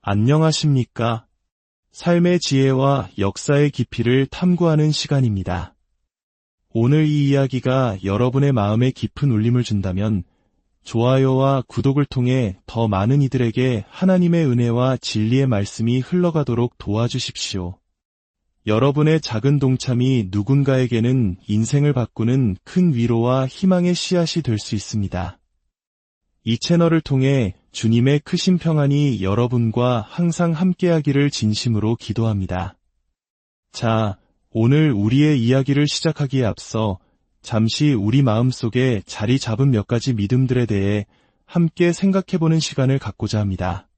안녕하십니까? 삶의 지혜와 역사의 깊이를 탐구하는 시간입니다. 오늘 이 이야기가 여러분의 마음에 깊은 울림을 준다면 좋아요와 구독을 통해 더 많은 이들에게 하나님의 은혜와 진리의 말씀이 흘러가도록 도와주십시오. 여러분의 작은 동참이 누군가에게는 인생을 바꾸는 큰 위로와 희망의 씨앗이 될 수 있습니다. 이 채널을 통해 주님의 크신 평안이 여러분과 항상 함께하기를 진심으로 기도합니다. 자, 오늘 우리의 이야기를 시작하기에 앞서 잠시 우리 마음속에 자리 잡은 몇 가지 믿음들에 대해 함께 생각해보는 시간을 갖고자 합니다.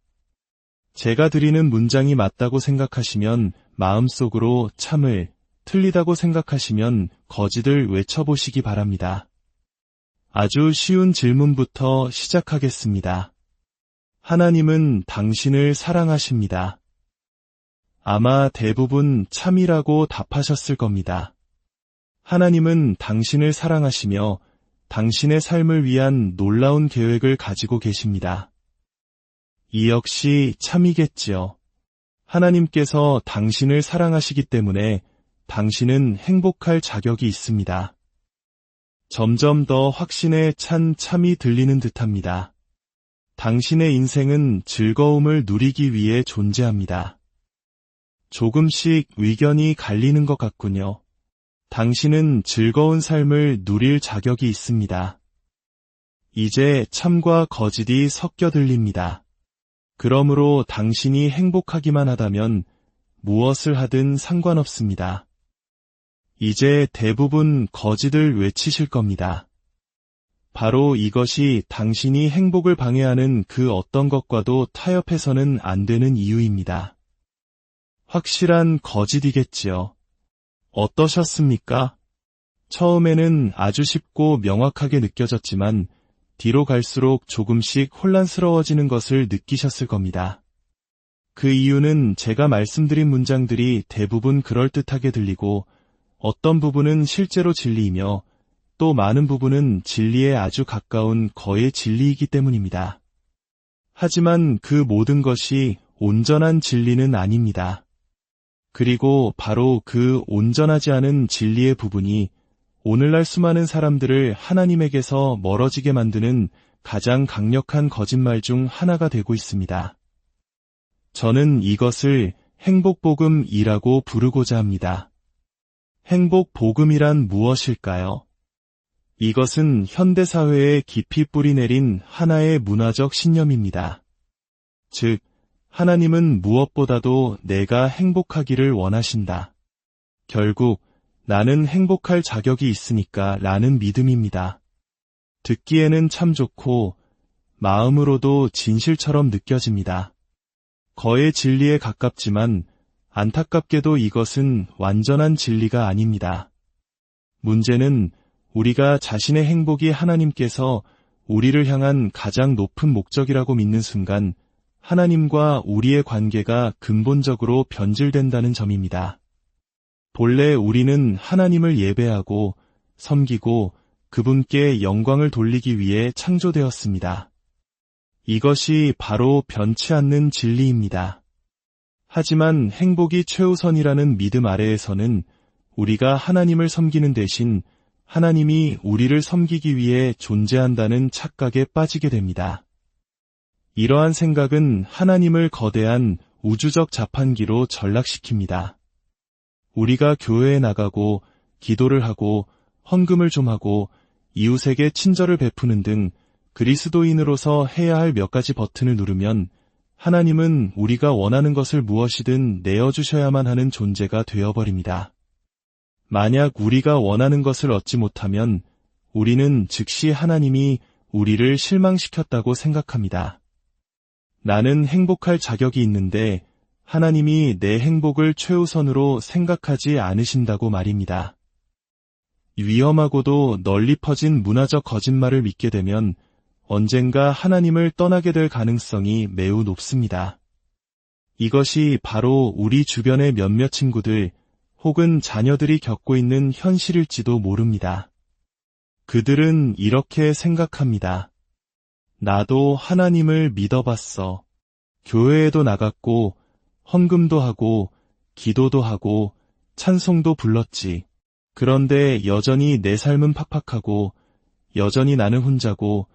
제가 드리는 문장이 맞다고 생각하시면 마음속으로 참을, 틀리다고 생각하시면 거짓을 외쳐보시기 바랍니다. 아주 쉬운 질문부터 시작하겠습니다. 하나님은 당신을 사랑하십니다. 아마 대부분 참이라고 답하셨을 겁니다. 하나님은 당신을 사랑하시며 당신의 삶을 위한 놀라운 계획을 가지고 계십니다. 이 역시 참이겠지요. 하나님께서 당신을 사랑하시기 때문에 당신은 행복할 자격이 있습니다. 점점 더 확신에 찬 참이 들리는 듯합니다. 당신의 인생은 즐거움을 누리기 위해 존재합니다. 조금씩 의견이 갈리는 것 같군요. 당신은 즐거운 삶을 누릴 자격이 있습니다. 이제 참과 거짓이 섞여 들립니다. 그러므로 당신이 행복하기만 하다면 무엇을 하든 상관없습니다. 이제 대부분 거짓을 외치실 겁니다. 바로 이것이 당신이 행복을 방해하는 그 어떤 것과도 타협해서는 안 되는 이유입니다. 확실한 거짓이겠지요. 어떠셨습니까? 처음에는 아주 쉽고 명확하게 느껴졌지만 뒤로 갈수록 조금씩 혼란스러워지는 것을 느끼셨을 겁니다. 그 이유는 제가 말씀드린 문장들이 대부분 그럴듯하게 들리고 어떤 부분은 실제로 진리이며 또 많은 부분은 진리에 아주 가까운 거의 진리이기 때문입니다. 하지만 그 모든 것이 온전한 진리는 아닙니다. 그리고 바로 그 온전하지 않은 진리의 부분이 오늘날 수많은 사람들을 하나님에게서 멀어지게 만드는 가장 강력한 거짓말 중 하나가 되고 있습니다. 저는 이것을 행복복음이라고 부르고자 합니다. 행복복음이란 무엇일까요? 이것은 현대사회에 깊이 뿌리내린 하나의 문화적 신념입니다. 즉, 하나님은 무엇보다도 내가 행복하기를 원하신다. 결국 나는 행복할 자격이 있으니까 라는 믿음입니다. 듣기에는 참 좋고 마음으로도 진실처럼 느껴집니다. 거의 진리에 가깝지만 안타깝게도 이것은 완전한 진리가 아닙니다. 문제는 우리가 자신의 행복이 하나님께서 우리를 향한 가장 높은 목적이라고 믿는 순간 하나님과 우리의 관계가 근본적으로 변질된다는 점입니다. 본래 우리는 하나님을 예배하고 섬기고 그분께 영광을 돌리기 위해 창조되었습니다. 이것이 바로 변치 않는 진리입니다. 하지만 행복이 최우선이라는 믿음 아래에서는 우리가 하나님을 섬기는 대신 하나님이 우리를 섬기기 위해 존재한다는 착각에 빠지게 됩니다. 이러한 생각은 하나님을 거대한 우주적 자판기로 전락시킵니다. 우리가 교회에 나가고 기도를 하고 헌금을 좀 하고 이웃에게 친절을 베푸는 등 그리스도인으로서 해야 할 몇 가지 버튼을 누르면 하나님은 우리가 원하는 것을 무엇이든 내어주셔야만 하는 존재가 되어버립니다. 만약 우리가 원하는 것을 얻지 못하면 우리는 즉시 하나님이 우리를 실망시켰다고 생각합니다. 나는 행복할 자격이 있는데 하나님이 내 행복을 최우선으로 생각하지 않으신다고 말입니다. 위험하고도 널리 퍼진 문화적 거짓말을 믿게 되면 언젠가 하나님을 떠나게 될 가능성이 매우 높습니다. 이것이 바로 우리 주변의 몇몇 친구들 혹은 자녀들이 겪고 있는 현실일지도 모릅니다. 그들은 이렇게 생각합니다. 나도 하나님을 믿어봤어. 교회에도 나갔고, 헌금도 하고, 기도도 하고, 찬송도 불렀지. 그런데 여전히 내 삶은 팍팍하고, 여전히 나는 혼자고,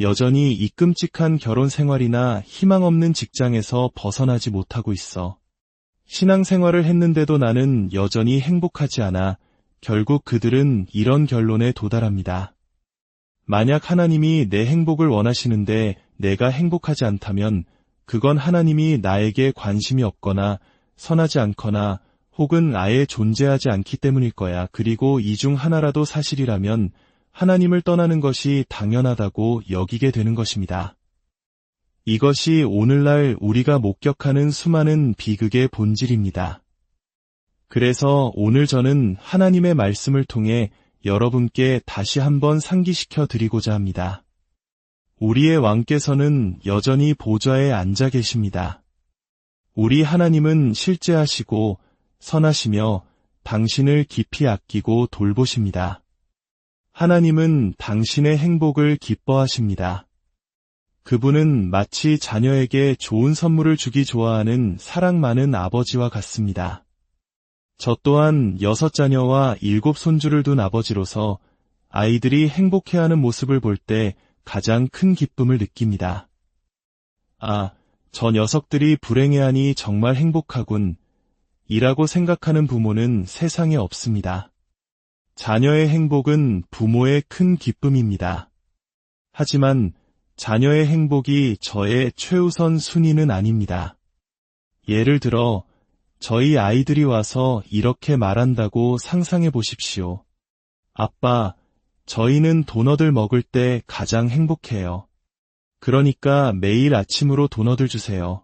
여전히 이 끔찍한 결혼 생활이나 희망 없는 직장에서 벗어나지 못하고 있어. 신앙생활을 했는데도 나는 여전히 행복하지 않아 결국 그들은 이런 결론에 도달합니다. 만약 하나님이 내 행복을 원하시는데 내가 행복하지 않다면 그건 하나님이 나에게 관심이 없거나 선하지 않거나 혹은 아예 존재하지 않기 때문일 거야. 그리고 이 중 하나라도 사실이라면 하나님을 떠나는 것이 당연하다고 여기게 되는 것입니다. 이것이 오늘날 우리가 목격하는 수많은 비극의 본질입니다. 그래서 오늘 저는 하나님의 말씀을 통해 여러분께 다시 한번 상기시켜 드리고자 합니다. 우리의 왕께서는 여전히 보좌에 앉아 계십니다. 우리 하나님은 실제하시고 선하시며 당신을 깊이 아끼고 돌보십니다. 하나님은 당신의 행복을 기뻐하십니다. 그분은 마치 자녀에게 좋은 선물을 주기 좋아하는 사랑 많은 아버지와 같습니다. 저 또한 6자녀와 7 손주를 둔 아버지로서 아이들이 행복해하는 모습을 볼 때 가장 큰 기쁨을 느낍니다. 아, 저 녀석들이 불행해하니 정말 행복하군. 이라고 생각하는 부모는 세상에 없습니다. 자녀의 행복은 부모의 큰 기쁨입니다. 하지만 자녀의 행복이 저의 최우선 순위는 아닙니다. 예를 들어 저희 아이들이 와서 이렇게 말한다고 상상해 보십시오. 아빠, 저희는 도넛을 먹을 때 가장 행복해요. 그러니까 매일 아침으로 도넛을 주세요.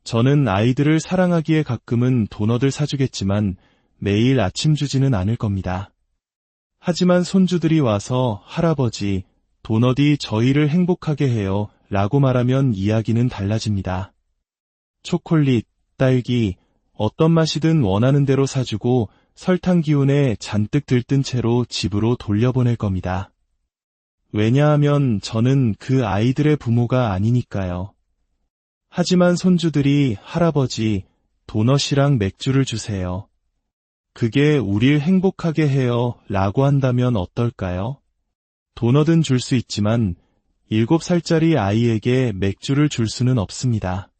저는 아이들을 사랑하기에 가끔은 도넛을 사주겠지만 매일 아침 주지는 않을 겁니다. 하지만 손주들이 와서 할아버지, 도넛이 저희를 행복하게 해요 라고 말하면 이야기는 달라집니다. 초콜릿, 딸기, 어떤 맛이든 원하는 대로 사주고 설탕 기운에 잔뜩 들뜬 채로 집으로 돌려보낼 겁니다. 왜냐하면 저는 그 아이들의 부모가 아니니까요. 하지만 손주들이 할아버지, 도넛이랑 맥주를 주세요. 그게 우릴 행복하게 해요 라고 한다면 어떨까요? 도넛은 줄 수 있지만 7살짜리 아이에게 맥주를 줄 수는 없습니다.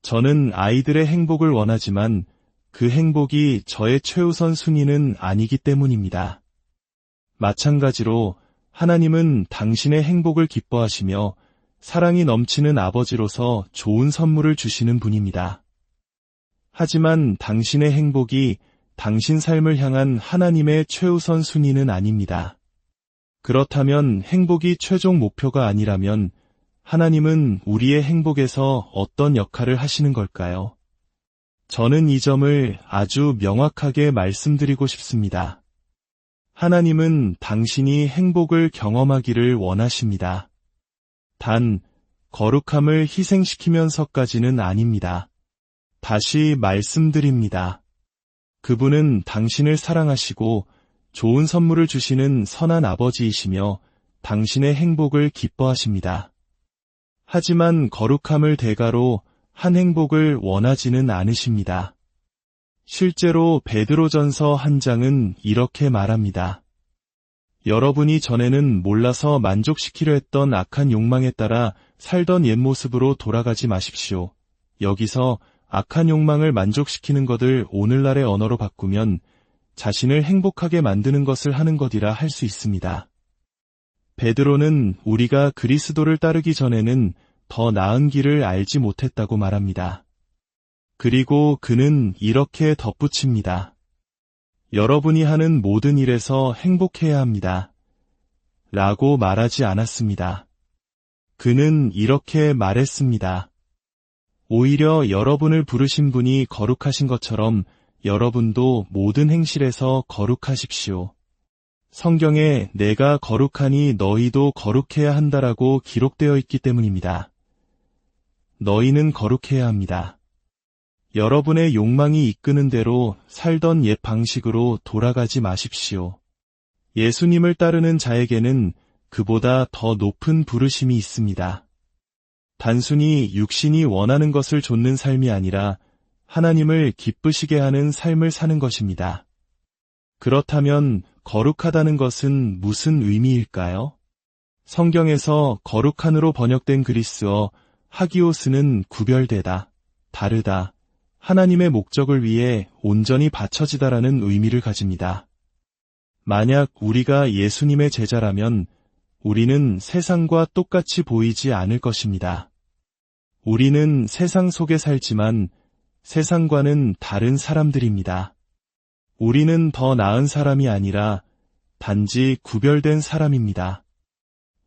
저는 아이들의 행복을 원하지만 그 행복이 저의 최우선 순위는 아니기 때문입니다. 마찬가지로 하나님은 당신의 행복을 기뻐하시며 사랑이 넘치는 아버지로서 좋은 선물을 주시는 분입니다. 하지만 당신의 행복이 당신 삶을 향한 하나님의 최우선 순위는 아닙니다. 그렇다면 행복이 최종 목표가 아니라면 하나님은 우리의 행복에서 어떤 역할을 하시는 걸까요? 저는 이 점을 아주 명확하게 말씀드리고 싶습니다. 하나님은 당신이 행복을 경험하기를 원하십니다. 단, 거룩함을 희생시키면서까지는 아닙니다. 다시 말씀드립니다. 그분은 당신을 사랑하시고 좋은 선물을 주시는 선한 아버지이시며 당신의 행복을 기뻐하십니다. 하지만 거룩함을 대가로 한 행복을 원하지는 않으십니다. 실제로 베드로전서 1장은 이렇게 말합니다. 여러분이 전에는 몰라서 만족시키려 했던 악한 욕망에 따라 살던 옛 모습으로 돌아가지 마십시오. 여기서 악한 욕망을 만족시키는 것을 오늘날의 언어로 바꾸면 자신을 행복하게 만드는 것을 하는 것이라 할 수 있습니다. 베드로는 우리가 그리스도를 따르기 전에는 더 나은 길을 알지 못했다고 말합니다. 그리고 그는 이렇게 덧붙입니다. 여러분이 하는 모든 일에서 행복해야 합니다. 라고 말하지 않았습니다. 그는 이렇게 말했습니다. 오히려 여러분을 부르신 분이 거룩하신 것처럼 여러분도 모든 행실에서 거룩하십시오. 성경에 내가 거룩하니 너희도 거룩해야 한다라고 기록되어 있기 때문입니다. 너희는 거룩해야 합니다. 여러분의 욕망이 이끄는 대로 살던 옛 방식으로 돌아가지 마십시오. 예수님을 따르는 자에게는 그보다 더 높은 부르심이 있습니다. 단순히 육신이 원하는 것을 좇는 삶이 아니라 하나님을 기쁘시게 하는 삶을 사는 것입니다. 그렇다면 거룩하다는 것은 무슨 의미일까요? 성경에서 거룩한으로 번역된 그리스어 하기오스는 구별되다, 다르다, 하나님의 목적을 위해 온전히 바쳐지다라는 의미를 가집니다. 만약 우리가 예수님의 제자라면 우리는 세상과 똑같이 보이지 않을 것입니다. 우리는 세상 속에 살지만 세상과는 다른 사람들입니다. 우리는 더 나은 사람이 아니라 단지 구별된 사람입니다.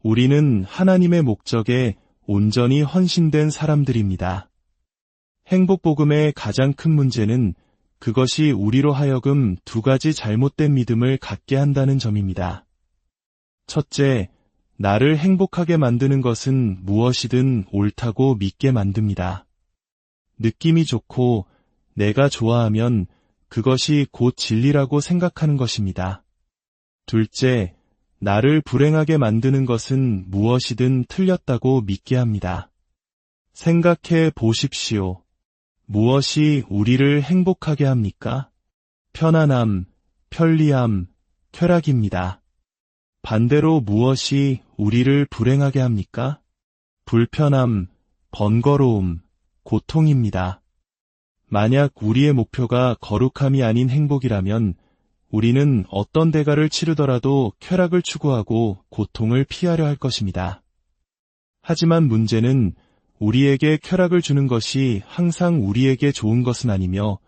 우리는 하나님의 목적에 온전히 헌신된 사람들입니다. 행복복음의 가장 큰 문제는 그것이 우리로 하여금 두 가지 잘못된 믿음을 갖게 한다는 점입니다. 첫째, 나를 행복하게 만드는 것은 무엇이든 옳다고 믿게 만듭니다. 느낌이 좋고 내가 좋아하면 그것이 곧 진리라고 생각하는 것입니다. 둘째, 나를 불행하게 만드는 것은 무엇이든 틀렸다고 믿게 합니다. 생각해 보십시오. 무엇이 우리를 행복하게 합니까? 편안함, 편리함, 쾌락입니다. 반대로 무엇이 우리를 불행하게 합니까? 불편함, 번거로움, 고통입니다. 만약 우리의 목표가 거룩함이 아닌 행복이라면 우리는 어떤 대가를 치르더라도 쾌락을 추구하고 고통을 피하려 할 것입니다. 하지만 문제는 우리에게 쾌락을 주는 것이 항상 우리에게 좋은 것은 아니며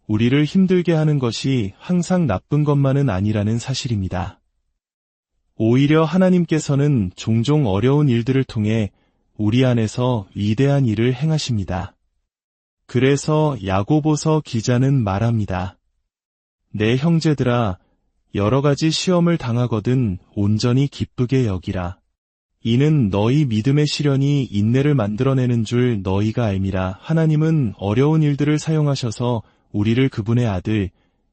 우리를 힘들게 하는 것이 항상 나쁜 것만은 아니라는 사실입니다. 오히려 하나님께서는 종종 어려운 일들을 통해 우리 안에서 위대한 일을 행하십니다. 그래서 야고보서 기자는 말합니다. 내 형제들아, 여러 가지 시험을 당하거든 온전히 기쁘게 여기라. 이는 너희 믿음의 시련이 인내를 만들어내는 줄 너희가 알미라. 하나님은 어려운 일들을 사용하셔서 우리를 그분의 아들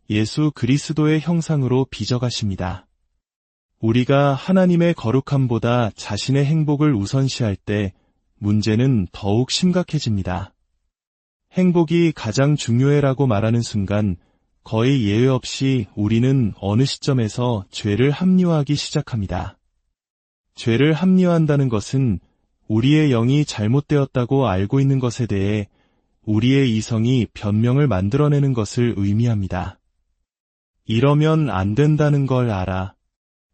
예수 그리스도의 형상으로 빚어가십니다. 우리가 하나님의 거룩함보다 자신의 행복을 우선시할 때 문제는 더욱 심각해집니다. 행복이 가장 중요해라고 말하는 순간 거의 예외 없이 우리는 어느 시점에서 죄를 합리화하기 시작합니다. 죄를 합리화한다는 것은 우리의 영이 잘못되었다고 알고 있는 것에 대해 우리의 이성이 변명을 만들어내는 것을 의미합니다. 이러면 안 된다는 걸 알아.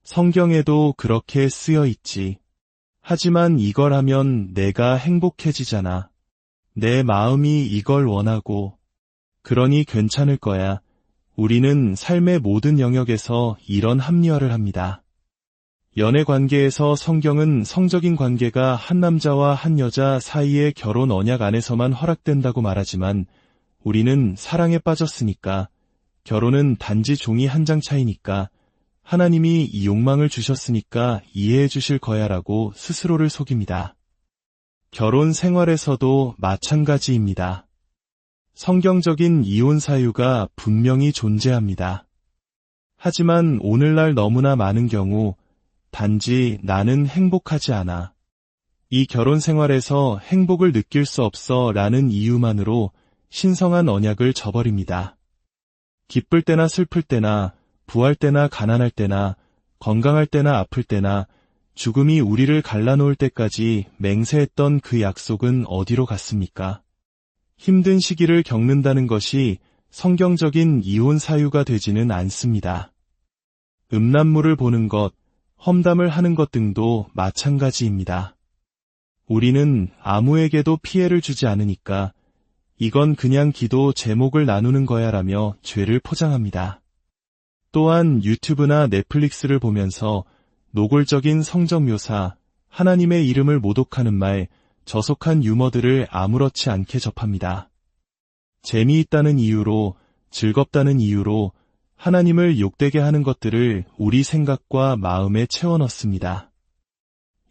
성경에도 그렇게 쓰여 있지. 하지만 이걸 하면 내가 행복해지잖아. 내 마음이 이걸 원하고. 그러니 괜찮을 거야. 우리는 삶의 모든 영역에서 이런 합리화를 합니다. 연애 관계에서 성경은 성적인 관계가 한 남자와 한 여자 사이의 결혼 언약 안에서만 허락된다고 말하지만 우리는 사랑에 빠졌으니까, 결혼은 단지 종이 한 장 차이니까, 하나님이 이 욕망을 주셨으니까 이해해 주실 거야라고 스스로를 속입니다. 결혼 생활에서도 마찬가지입니다. 성경적인 이혼 사유가 분명히 존재합니다. 하지만 오늘날 너무나 많은 경우 단지 나는 행복하지 않아. 이 결혼 생활에서 행복을 느낄 수 없어 라는 이유만으로 신성한 언약을 저버립니다. 기쁠 때나 슬플 때나 부할 때나 가난할 때나 건강할 때나 아플 때나 죽음이 우리를 갈라놓을 때까지 맹세했던 그 약속은 어디로 갔습니까? 힘든 시기를 겪는다는 것이 성경적인 이혼 사유가 되지는 않습니다. 음란물을 보는 것, 험담을 하는 것 등도 마찬가지입니다. 우리는 아무에게도 피해를 주지 않으니까 이건 그냥 기도 제목을 나누는 거야라며 죄를 포장합니다. 또한 유튜브나 넷플릭스를 보면서 노골적인 성적 묘사, 하나님의 이름을 모독하는 말, 저속한 유머들을 아무렇지 않게 접합니다. 재미있다는 이유로, 즐겁다는 이유로 하나님을 욕되게 하는 것들을 우리 생각과 마음에 채워 넣습니다.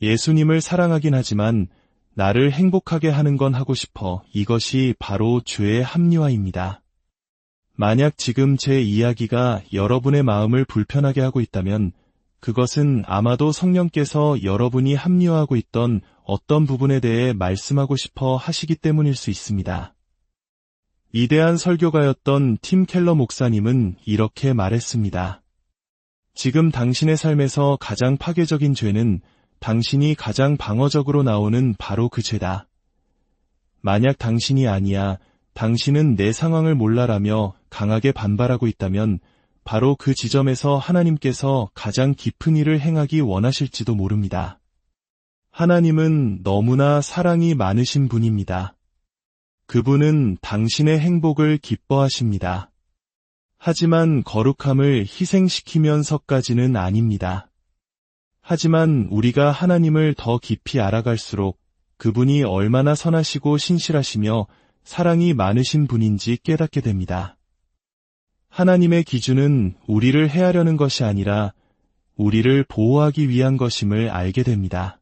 예수님을 사랑하긴 하지만 나를 행복하게 하는 건 하고 싶어. 이것이 바로 죄의 합리화입니다. 만약 지금 제 이야기가 여러분의 마음을 불편하게 하고 있다면 그것은 아마도 성령께서 여러분이 합리화하고 있던 어떤 부분에 대해 말씀하고 싶어 하시기 때문일 수 있습니다. 위대한 설교가였던 팀 켈러 목사님은 이렇게 말했습니다. 지금 당신의 삶에서 가장 파괴적인 죄는 당신이 가장 방어적으로 나오는 바로 그 죄다. 만약 당신이 아니야, 당신은 내 상황을 몰라라며 강하게 반발하고 있다면 바로 그 지점에서 하나님께서 가장 깊은 일을 행하기 원하실지도 모릅니다. 하나님은 너무나 사랑이 많으신 분입니다. 그분은 당신의 행복을 기뻐하십니다. 하지만 거룩함을 희생시키면서까지는 아닙니다. 하지만 우리가 하나님을 더 깊이 알아갈수록 그분이 얼마나 선하시고 신실하시며 사랑이 많으신 분인지 깨닫게 됩니다. 하나님의 기준은 우리를 해하려는 것이 아니라 우리를 보호하기 위한 것임을 알게 됩니다.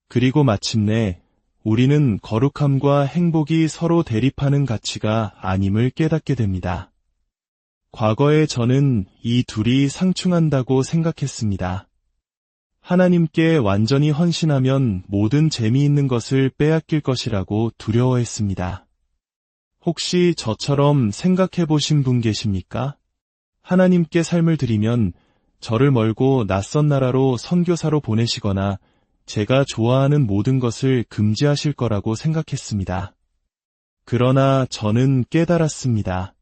그리고 마침내 우리는 거룩함과 행복이 서로 대립하는 가치가 아님을 깨닫게 됩니다. 과거에 저는 이 둘이 상충한다고 생각했습니다. 하나님께 완전히 헌신하면 모든 재미있는 것을 빼앗길 것이라고 두려워했습니다. 혹시 저처럼 생각해 보신 분 계십니까? 하나님께 삶을 드리면 저를 멀고 낯선 나라로 선교사로 보내시거나 제가 좋아하는 모든 것을 금지하실 거라고 생각했습니다. 그러나 저는 깨달았습니다.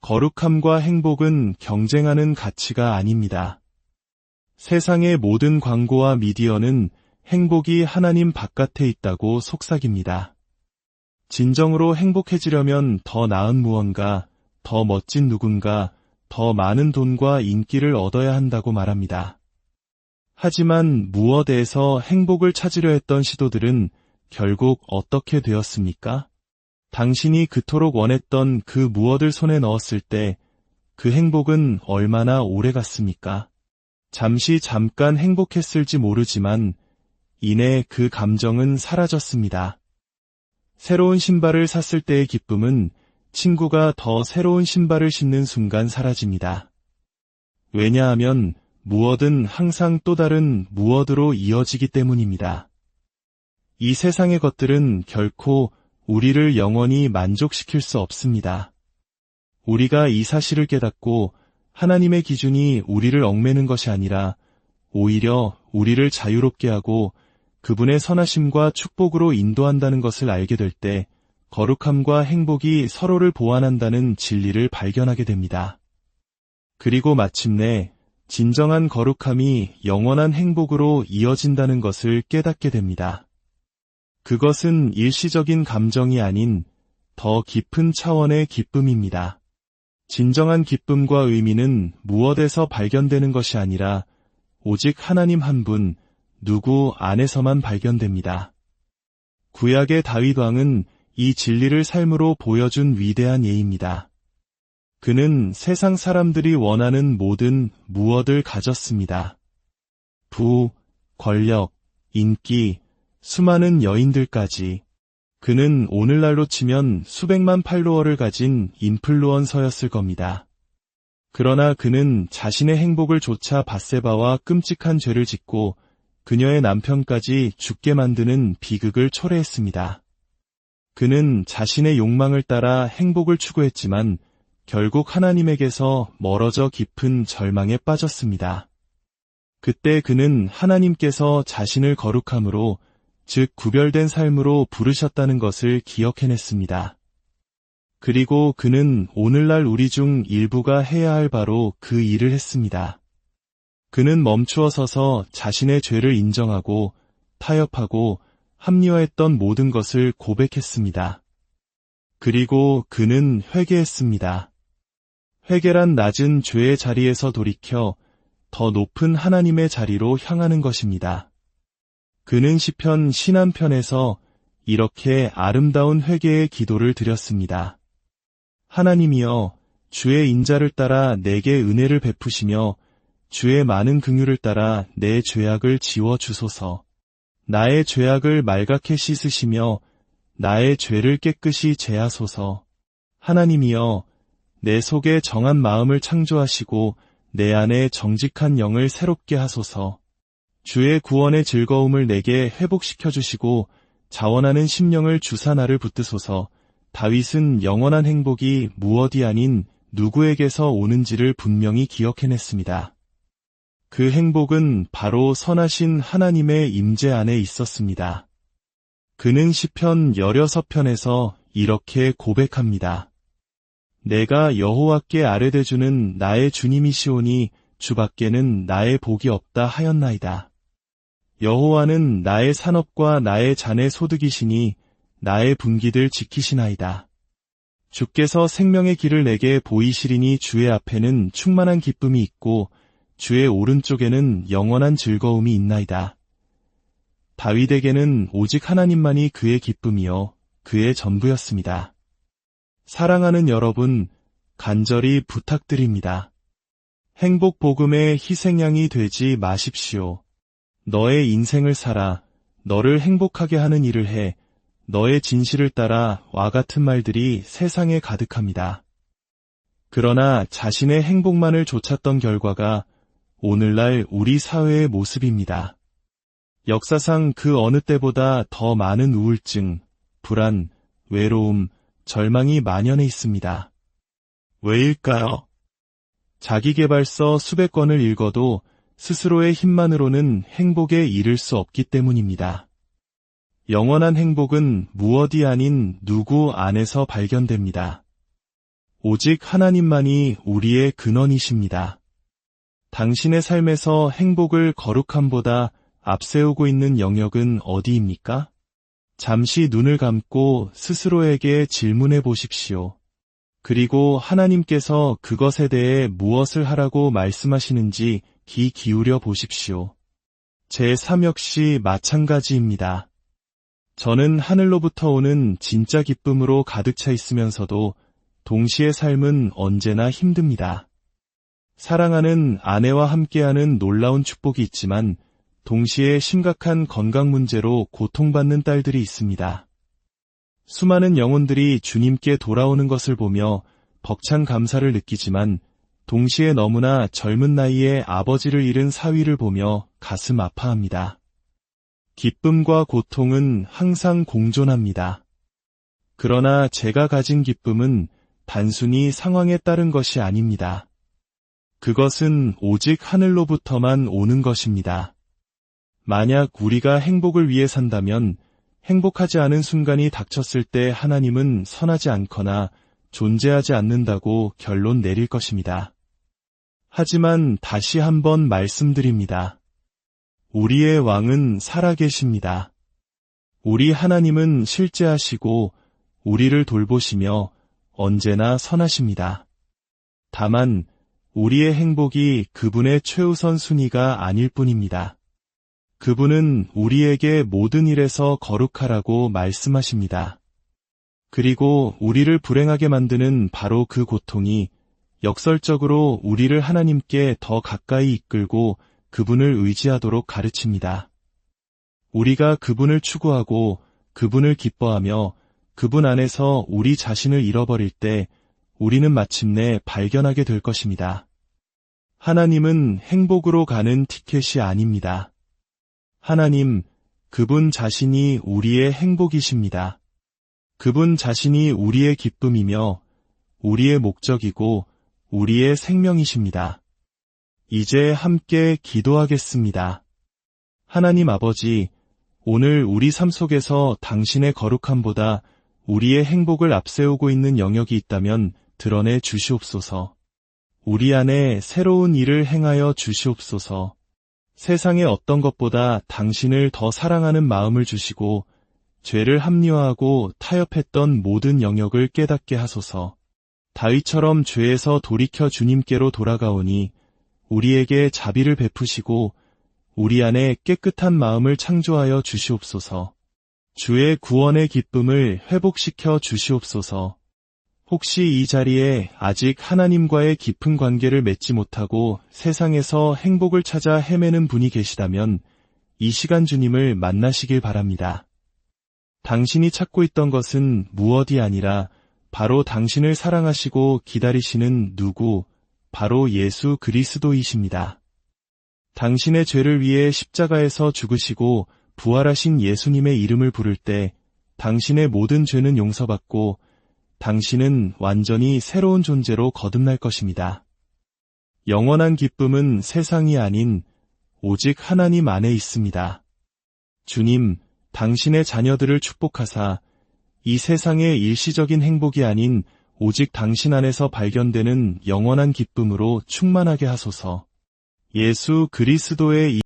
거룩함과 행복은 경쟁하는 가치가 아닙니다. 세상의 모든 광고와 미디어는 행복이 하나님 바깥에 있다고 속삭입니다. 진정으로 행복해지려면 더 나은 무언가, 더 멋진 누군가, 더 많은 돈과 인기를 얻어야 한다고 말합니다. 하지만 무엇에서 행복을 찾으려 했던 시도들은 결국 어떻게 되었습니까? 당신이 그토록 원했던 그 무엇을 손에 넣었을 때 그 행복은 얼마나 오래 갔습니까? 잠깐 행복했을지 모르지만 이내 그 감정은 사라졌습니다. 새로운 신발을 샀을 때의 기쁨은 친구가 더 새로운 신발을 신는 순간 사라집니다. 왜냐하면 무엇은 항상 또 다른 무엇으로 이어지기 때문입니다. 이 세상의 것들은 결코 우리를 영원히 만족시킬 수 없습니다. 우리가 이 사실을 깨닫고 하나님의 기준이 우리를 얽매는 것이 아니라 오히려 우리를 자유롭게 하고 그분의 선하심과 축복으로 인도한다는 것을 알게 될 때 거룩함과 행복이 서로를 보완한다는 진리를 발견하게 됩니다. 그리고 마침내 진정한 거룩함이 영원한 행복으로 이어진다는 것을 깨닫게 됩니다. 그것은 일시적인 감정이 아닌 더 깊은 차원의 기쁨입니다. 진정한 기쁨과 의미는 무엇에서 발견되는 것이 아니라 오직 하나님 한 분, 누구 안에서만 발견됩니다. 구약의 다윗 왕은 이 진리를 삶으로 보여준 위대한 예입니다. 그는 세상 사람들이 원하는 모든 무엇을 가졌습니다. 부, 권력, 인기, 수많은 여인들까지. 그는 오늘날로 치면 수백만 팔로워를 가진 인플루언서였을 겁니다. 그러나 그는 자신의 행복을 좇아 밧세바와 끔찍한 죄를 짓고 그녀의 남편까지 죽게 만드는 비극을 초래했습니다. 그는 자신의 욕망을 따라 행복을 추구했지만 결국 하나님에게서 멀어져 깊은 절망에 빠졌습니다. 그때 그는 하나님께서 자신을 거룩함으로, 즉 구별된 삶으로 부르셨다는 것을 기억해냈습니다. 그리고 그는 오늘날 우리 중 일부가 해야 할 바로 그 일을 했습니다. 그는 멈추어 서서 자신의 죄를 인정하고 타협하고 합리화했던 모든 것을 고백했습니다. 그리고 그는 회개했습니다. 회개란 낮은 죄의 자리에서 돌이켜 더 높은 하나님의 자리로 향하는 것입니다. 그는 시편 신한편에서 이렇게 아름다운 회개의 기도를 드렸습니다. 하나님이여, 주의 인자를 따라 내게 은혜를 베푸시며 주의 많은 긍휼을 따라 내 죄악을 지워 주소서. 나의 죄악을 말갛게 씻으시며 나의 죄를 깨끗이 제하소서. 하나님이여, 내 속에 정한 마음을 창조하시고 내 안에 정직한 영을 새롭게 하소서. 주의 구원의 즐거움을 내게 회복시켜 주시고 자원하는 심령을 주사 나를 붙드소서. 다윗은 영원한 행복이 무엇이 아닌 누구에게서 오는지를 분명히 기억해냈습니다. 그 행복은 바로 선하신 하나님의 임재 안에 있었습니다. 그는 시편 16편에서 이렇게 고백합니다. 내가 여호와께 아뢰대주는 나의 주님이시오니 주밖에는 나의 복이 없다 하였나이다. 여호와는 나의 산업과 나의 잔의 소득이시니 나의 분기들 지키시나이다. 주께서 생명의 길을 내게 보이시리니 주의 앞에는 충만한 기쁨이 있고 주의 오른쪽에는 영원한 즐거움이 있나이다. 다윗에게는 오직 하나님만이 그의 기쁨이요 그의 전부였습니다. 사랑하는 여러분, 간절히 부탁드립니다. 행복 복음의 희생양이 되지 마십시오. 너의 인생을 살아 너를 행복하게 하는 일을 해 너의 진실을 따라 와 같은 말들이 세상에 가득합니다. 그러나 자신의 행복만을 좇았던 결과가 오늘날 우리 사회의 모습입니다. 역사상 그 어느 때보다 더 많은 우울증, 불안, 외로움, 절망이 만연해 있습니다. 왜일까요? 자기계발서 수백 권을 읽어도 스스로의 힘만으로는 행복에 이를 수 없기 때문입니다. 영원한 행복은 무엇이 아닌 누구 안에서 발견됩니다. 오직 하나님만이 우리의 근원이십니다. 당신의 삶에서 행복을 거룩함보다 앞세우고 있는 영역은 어디입니까? 잠시 눈을 감고 스스로에게 질문해 보십시오. 그리고 하나님께서 그것에 대해 무엇을 하라고 말씀하시는지 귀 기울여 보십시오. 제 삶 역시 마찬가지입니다. 저는 하늘로부터 오는 진짜 기쁨으로 가득 차 있으면서도 동시에 삶은 언제나 힘듭니다. 사랑하는 아내와 함께하는 놀라운 축복이 있지만 동시에 심각한 건강 문제로 고통받는 딸들이 있습니다. 수많은 영혼들이 주님께 돌아오는 것을 보며 벅찬 감사를 느끼지만 동시에 너무나 젊은 나이에 아버지를 잃은 사위를 보며 가슴 아파합니다. 기쁨과 고통은 항상 공존합니다. 그러나 제가 가진 기쁨은 단순히 상황에 따른 것이 아닙니다. 그것은 오직 하늘로부터만 오는 것입니다. 만약 우리가 행복을 위해 산다면 행복하지 않은 순간이 닥쳤을 때 하나님은 선하지 않거나 존재하지 않는다고 결론 내릴 것입니다. 하지만 다시 한번 말씀드립니다. 우리의 왕은 살아계십니다. 우리 하나님은 실제하시고 우리를 돌보시며 언제나 선하십니다. 다만 우리의 행복이 그분의 최우선 순위가 아닐 뿐입니다. 그분은 우리에게 모든 일에서 거룩하라고 말씀하십니다. 그리고 우리를 불행하게 만드는 바로 그 고통이 역설적으로 우리를 하나님께 더 가까이 이끌고 그분을 의지하도록 가르칩니다. 우리가 그분을 추구하고 그분을 기뻐하며 그분 안에서 우리 자신을 잃어버릴 때 우리는 마침내 발견하게 될 것입니다. 하나님은 행복으로 가는 티켓이 아닙니다. 하나님, 그분 자신이 우리의 행복이십니다. 그분 자신이 우리의 기쁨이며 우리의 목적이고 우리의 생명이십니다. 이제 함께 기도하겠습니다. 하나님 아버지, 오늘 우리 삶 속에서 당신의 거룩함보다 우리의 행복을 앞세우고 있는 영역이 있다면 드러내 주시옵소서. 우리 안에 새로운 일을 행하여 주시옵소서. 세상의 어떤 것보다 당신을 더 사랑하는 마음을 주시고 죄를 합리화하고 타협했던 모든 영역을 깨닫게 하소서. 다윗처럼 죄에서 돌이켜 주님께로 돌아가오니 우리에게 자비를 베푸시고 우리 안에 깨끗한 마음을 창조하여 주시옵소서. 주의 구원의 기쁨을 회복시켜 주시옵소서. 혹시 이 자리에 아직 하나님과의 깊은 관계를 맺지 못하고 세상에서 행복을 찾아 헤매는 분이 계시다면 이 시간 주님을 만나시길 바랍니다. 당신이 찾고 있던 것은 무엇이 아니라 바로 당신을 사랑하시고 기다리시는 누구, 바로 예수 그리스도이십니다. 당신의 죄를 위해 십자가에서 죽으시고 부활하신 예수님의 이름을 부를 때 당신의 모든 죄는 용서받고 당신은 완전히 새로운 존재로 거듭날 것입니다. 영원한 기쁨은 세상이 아닌 오직 하나님 안에 있습니다. 주님, 당신의 자녀들을 축복하사 이 세상의 일시적인 행복이 아닌 오직 당신 안에서 발견되는 영원한 기쁨으로 충만하게 하소서. 예수 그리스도의